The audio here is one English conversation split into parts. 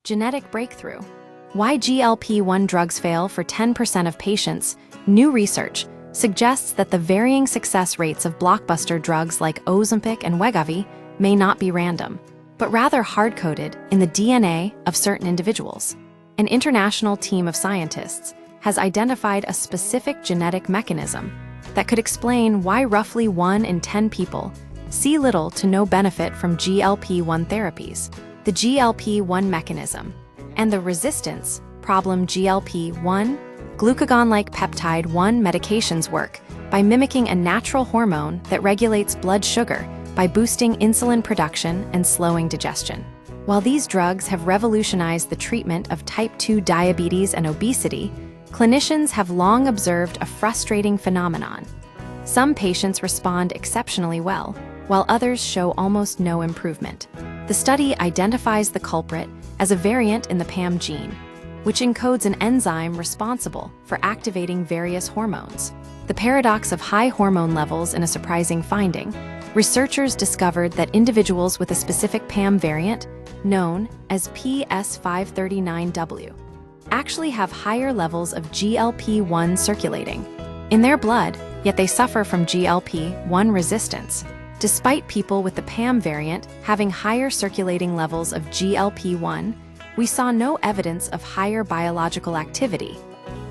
Genetic breakthrough. Why GLP-1 drugs fail for 10% of patients. New research suggests that the varying success rates of blockbuster drugs like Ozempic and Wegovy may not be random, but rather hard-coded in the DNA of certain individuals. An international team of scientists has identified a specific genetic mechanism that could explain why roughly 1 in 10 people see little to no benefit from GLP-1 therapies. The GLP-1 mechanism and the resistance problem. GLP-1 glucagon-like peptide 1 medications work by mimicking a natural hormone that regulates blood sugar by boosting insulin production and slowing digestion. While these drugs have revolutionized the treatment of type 2 diabetes and obesity, clinicians have long observed a frustrating phenomenon. Some patients respond exceptionally well, while others show almost no improvement. The study identifies the culprit as a variant in the PAM gene, which encodes an enzyme responsible for activating various hormones. The paradox of high hormone levels in a surprising finding. Researchers discovered that individuals with a specific PAM variant, known as PS539W, actually have higher levels of GLP-1 circulating in their blood, yet they suffer from GLP-1 resistance. Despite people with the PAM variant having higher circulating levels of GLP-1, we saw no evidence of higher biological activity,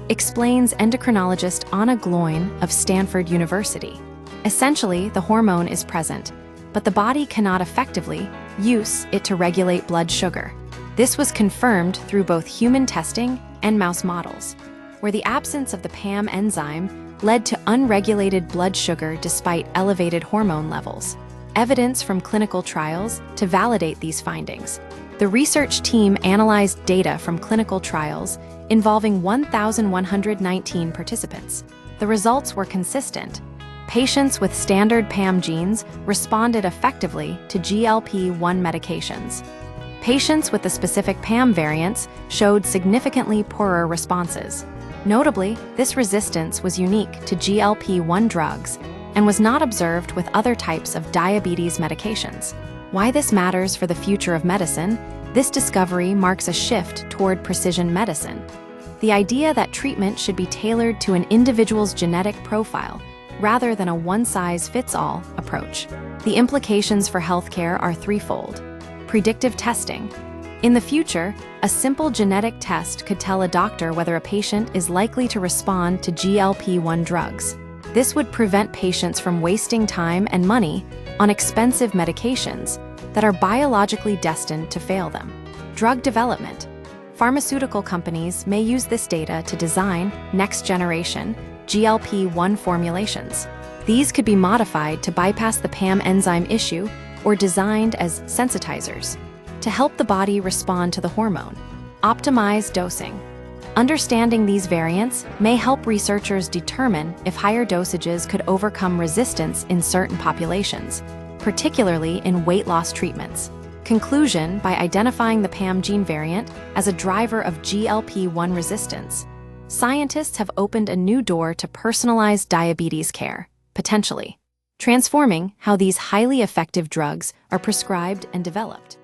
explains endocrinologist Anna Gloin of Stanford University. Essentially, the hormone is present, but the body cannot effectively use it to regulate blood sugar. This was confirmed through both human testing and mouse models, where the absence of the PAM enzyme led to unregulated blood sugar despite elevated hormone levels. Evidence from clinical trials to validate these findings. The research team analyzed data from clinical trials involving 1,119 participants. The results were consistent. Patients with standard PAM genes responded effectively to GLP-1 medications. Patients with the specific PAM variants showed significantly poorer responses. Notably, this resistance was unique to GLP-1 drugs and was not observed with other types of diabetes medications. Why this matters for the future of medicine. This discovery marks a shift toward precision medicine. The idea that treatment should be tailored to an individual's genetic profile rather than a one-size-fits-all approach. The implications for healthcare are threefold. Predictive testing. In the future, a simple genetic test could tell a doctor whether a patient is likely to respond to GLP-1 drugs. This would prevent patients from wasting time and money on expensive medications that are biologically destined to fail them. Drug development. Pharmaceutical companies may use this data to design next-generation GLP-1 formulations. These could be modified to bypass the PAM enzyme issue or designed as sensitizers to help the body respond to the hormone. Optimize dosing. Understanding these variants may help researchers determine if higher dosages could overcome resistance in certain populations, particularly in weight loss treatments. Conclusion. By identifying the PAM gene variant as a driver of GLP-1 resistance, scientists have opened a new door to personalized diabetes care, potentially transforming how these highly effective drugs are prescribed and developed.